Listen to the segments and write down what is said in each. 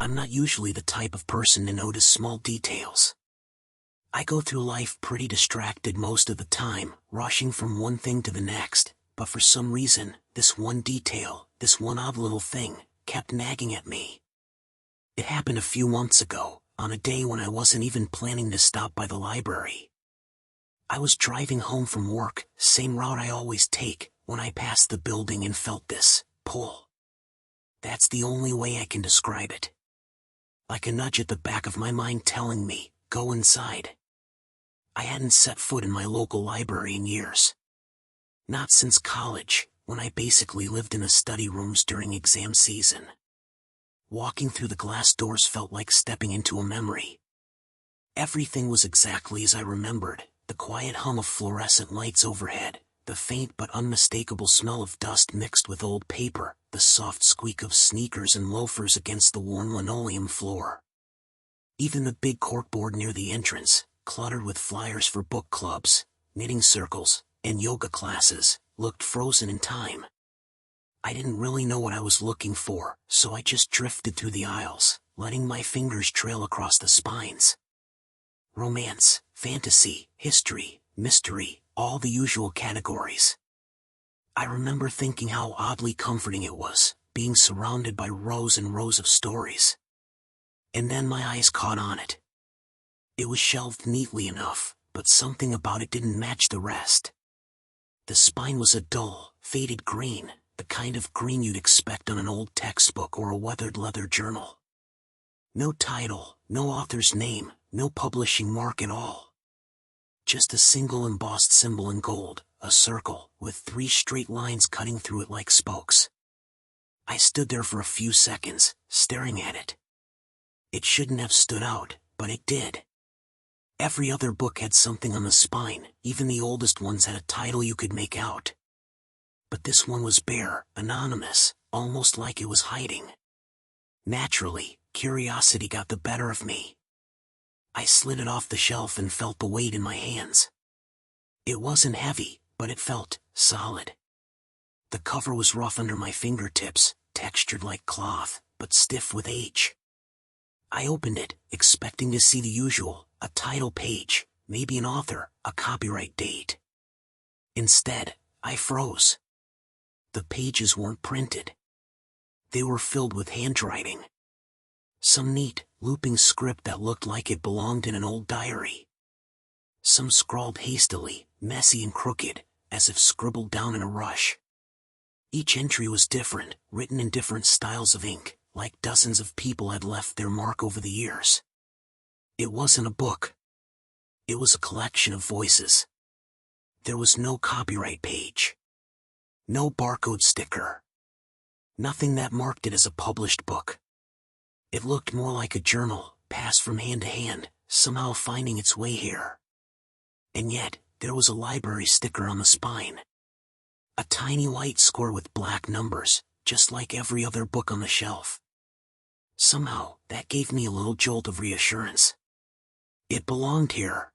I'm not usually the type of person to notice small details. I go through life pretty distracted most of the time, rushing from one thing to the next, but for some reason, this one detail, this one odd little thing, kept nagging at me. It happened a few months ago, on a day when I wasn't even planning to stop by the library. I was driving home from work, same route I always take, when I passed the building and felt this pull. That's the only way I can describe it. Like a nudge at the back of my mind telling me, go inside. I hadn't set foot in my local library in years. Not since college, when I basically lived in the study rooms during exam season. Walking through the glass doors felt like stepping into a memory. Everything was exactly as I remembered, the quiet hum of fluorescent lights overhead, the faint but unmistakable smell of dust mixed with old paper, the soft squeak of sneakers and loafers against the worn linoleum floor. Even the big corkboard near the entrance, cluttered with flyers for book clubs, knitting circles, and yoga classes, looked frozen in time. I didn't really know what I was looking for, so I just drifted through the aisles, letting my fingers trail across the spines. Romance, fantasy, history, mystery, all the usual categories. I remember thinking how oddly comforting it was, being surrounded by rows and rows of stories. And then my eyes caught on it. It was shelved neatly enough, but something about it didn't match the rest. The spine was a dull, faded green, the kind of green you'd expect on an old textbook or a weathered leather journal. No title, no author's name, no publishing mark at all. Just a single embossed symbol in gold, a circle, with 3 straight lines cutting through it like spokes. I stood there for a few seconds, staring at it. It shouldn't have stood out, but it did. Every other book had something on the spine, even the oldest ones had a title you could make out. But this one was bare, anonymous, almost like it was hiding. Naturally, curiosity got the better of me. I slid it off the shelf and felt the weight in my hands. It wasn't heavy, but it felt solid. The cover was rough under my fingertips, textured like cloth, but stiff with age. I opened it, expecting to see the usual, a title page, maybe an author, a copyright date. Instead, I froze. The pages weren't printed. They were filled with handwriting. Some neat, looping script that looked like it belonged in an old diary. Some scrawled hastily, messy and crooked, as if scribbled down in a rush. Each entry was different, written in different styles of ink, like dozens of people had left their mark over the years. It wasn't a book. It was a collection of voices. There was no copyright page. No barcode sticker. Nothing that marked it as a published book. It looked more like a journal, passed from hand to hand, somehow finding its way here. And yet, there was a library sticker on the spine. A tiny white square with black numbers, just like every other book on the shelf. Somehow, that gave me a little jolt of reassurance. It belonged here.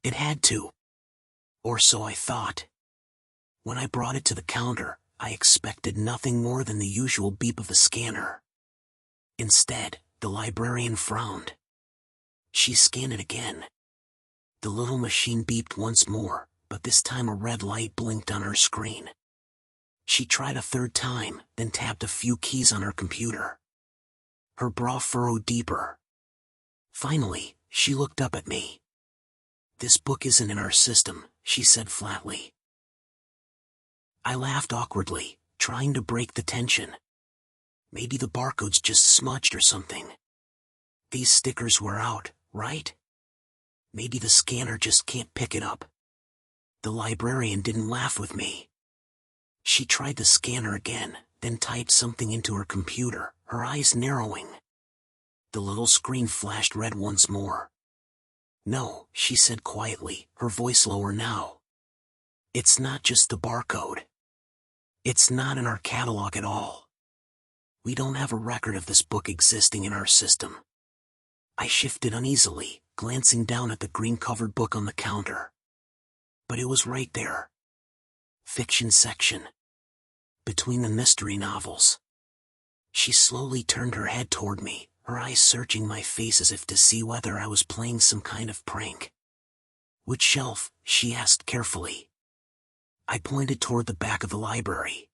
It had to. Or so I thought. When I brought it to the counter, I expected nothing more than the usual beep of the scanner. Instead, the librarian frowned. She scanned it again. The little machine beeped once more, but this time a red light blinked on her screen. She tried a third time, then tapped a few keys on her computer. Her brow furrowed deeper. Finally, she looked up at me. "This book isn't in our system," she said flatly. I laughed awkwardly, trying to break the tension. Maybe the barcode's just smudged or something. These stickers wear out, right? Maybe the scanner just can't pick it up. The librarian didn't laugh with me. She tried the scanner again, then typed something into her computer, her eyes narrowing. The little screen flashed red once more. "No," she said quietly, her voice lower now. "It's not just the barcode. It's not in our catalog at all. We don't have a record of this book existing in our system." I shifted uneasily, glancing down at the green-covered book on the counter. But it was right there. Fiction section. Between the mystery novels. She slowly turned her head toward me, her eyes searching my face as if to see whether I was playing some kind of prank. "Which shelf?" she asked carefully. I pointed toward the back of the library.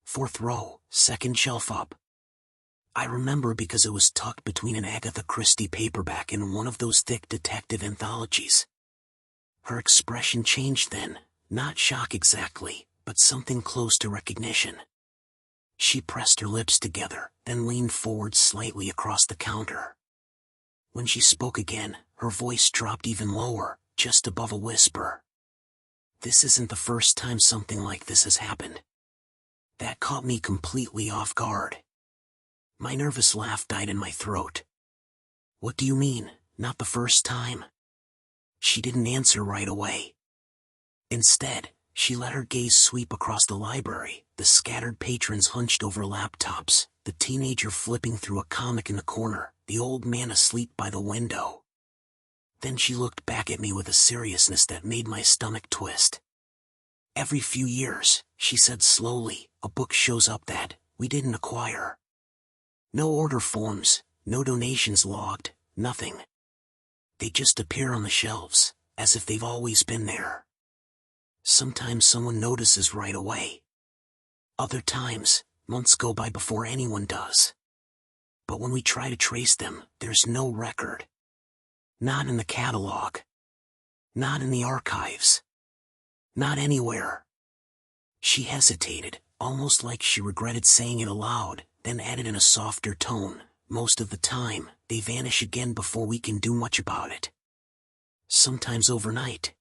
"Fourth row, second shelf up." I remember because it was tucked between an Agatha Christie paperback and one of those thick detective anthologies. Her expression changed then, not shock exactly, but something close to recognition. She pressed her lips together, then leaned forward slightly across the counter. When she spoke again, her voice dropped even lower, just above a whisper. "This isn't the first time something like this has happened." That caught me completely off guard. My nervous laugh died in my throat. "What do you mean, not the first time?" She didn't answer right away. Instead, she let her gaze sweep across the library, the scattered patrons hunched over laptops, the teenager flipping through a comic in the corner, the old man asleep by the window. Then she looked back at me with a seriousness that made my stomach twist. "Every few years," she said slowly, "a book shows up that we didn't acquire. No order forms, no donations logged, nothing. They just appear on the shelves, as if they've always been there. Sometimes someone notices right away. Other times, months go by before anyone does. But when we try to trace them, there's no record. Not in the catalog. Not in the archives. Not anywhere." She hesitated, almost like she regretted saying it aloud, then added in a softer tone, "Most of the time, they vanish again before we can do much about it. Sometimes overnight.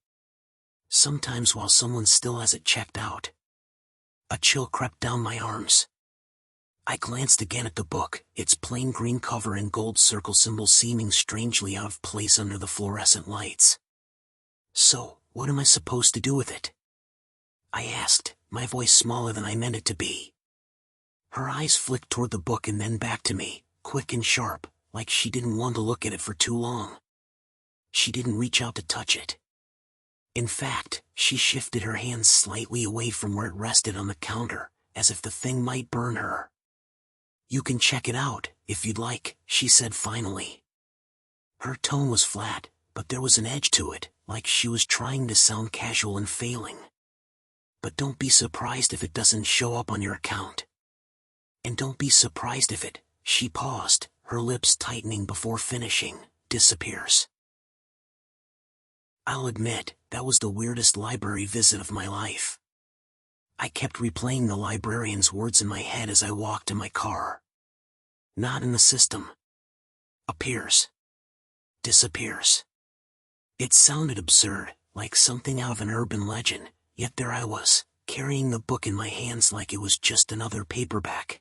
Sometimes while someone still has it checked out." A chill crept down my arms. I glanced again at the book, its plain green cover and gold circle symbol seeming strangely out of place under the fluorescent lights. "So, what am I supposed to do with it?" I asked, my voice smaller than I meant it to be. Her eyes flicked toward the book and then back to me, quick and sharp, like she didn't want to look at it for too long. She didn't reach out to touch it. In fact, she shifted her hands slightly away from where it rested on the counter, as if the thing might burn her. "You can check it out, if you'd like," she said finally. Her tone was flat, but there was an edge to it, like she was trying to sound casual and failing. "But don't be surprised if it doesn't show up on your account. And don't be surprised if it," she paused, her lips tightening before finishing, "disappears." I'll admit, that was the weirdest library visit of my life. I kept replaying the librarian's words in my head as I walked to my car. Not in the system. Appears. Disappears. It sounded absurd, like something out of an urban legend, yet there I was, carrying the book in my hands like it was just another paperback.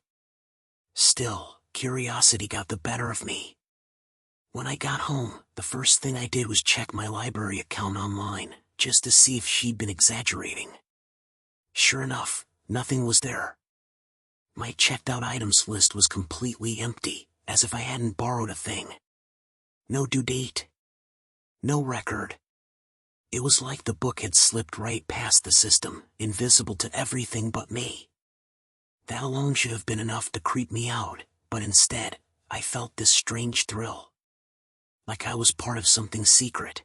Still, curiosity got the better of me. When I got home, the first thing I did was check my library account online, just to see if she'd been exaggerating. Sure enough, nothing was there. My checked-out items list was completely empty, as if I hadn't borrowed a thing. No due date. No record. It was like the book had slipped right past the system, invisible to everything but me. That alone should have been enough to creep me out, but instead, I felt this strange thrill. Like I was part of something secret.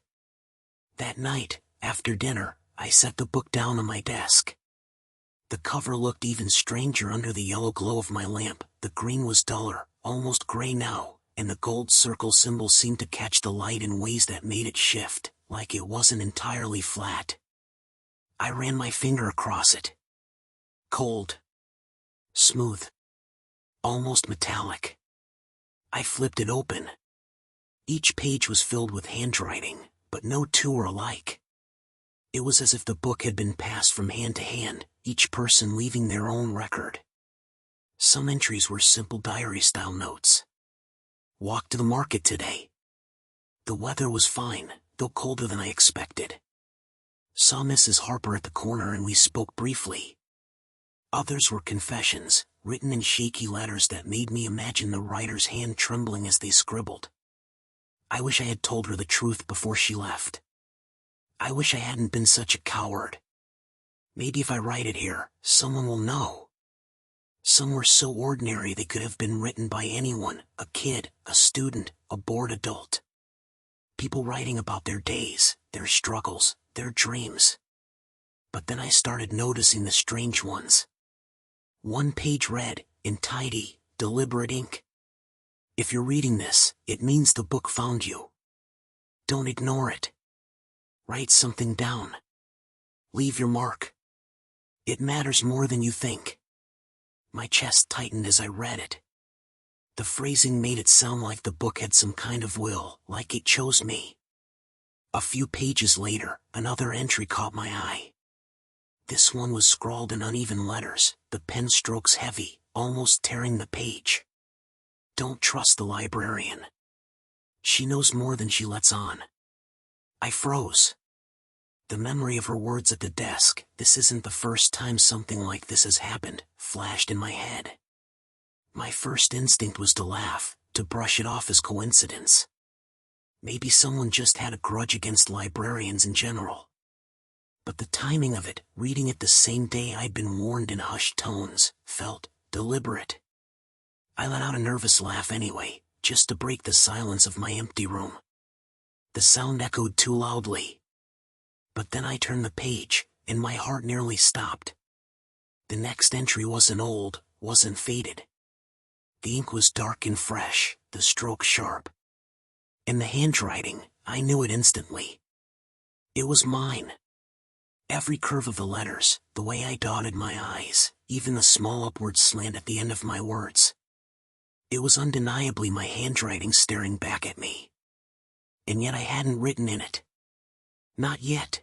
That night, after dinner, I set the book down on my desk. The cover looked even stranger under the yellow glow of my lamp, the green was duller, almost gray now, and the gold circle symbol seemed to catch the light in ways that made it shift, like it wasn't entirely flat. I ran my finger across it. Cold. Smooth. Almost metallic. I flipped it open. Each page was filled with handwriting, but no two were alike. It was as if the book had been passed from hand to hand, each person leaving their own record. Some entries were simple diary-style notes. Walked to the market today. The weather was fine, though colder than I expected. Saw Mrs. Harper at the corner and we spoke briefly. Others were confessions, written in shaky letters that made me imagine the writer's hand trembling as they scribbled. I wish I had told her the truth before she left. I wish I hadn't been such a coward. Maybe if I write it here, someone will know. Some were so ordinary they could have been written by anyone, a kid, a student, a bored adult. People writing about their days, their struggles, their dreams. But then I started noticing the strange ones. One page read, in tidy, deliberate ink. If you're reading this, it means the book found you. Don't ignore it. Write something down. Leave your mark. It matters more than you think. My chest tightened as I read it. The phrasing made it sound like the book had some kind of will, like it chose me. A few pages later, another entry caught my eye. This one was scrawled in uneven letters, the pen strokes heavy, almost tearing the page. Don't trust the librarian. She knows more than she lets on. I froze. The memory of her words at the desk, "This isn't the first time something like this has happened," flashed in my head. My first instinct was to laugh, to brush it off as coincidence. Maybe someone just had a grudge against librarians in general. But the timing of it, reading it the same day I'd been warned in hushed tones, felt deliberate. I let out a nervous laugh anyway, just to break the silence of my empty room. The sound echoed too loudly. But then I turned the page, and my heart nearly stopped. The next entry wasn't old, wasn't faded. The ink was dark and fresh, the stroke sharp. And the handwriting, I knew it instantly. It was mine. Every curve of the letters, the way I dotted my I's, even the small upward slant at the end of my words. It was undeniably my handwriting staring back at me. And yet I hadn't written in it. Not yet.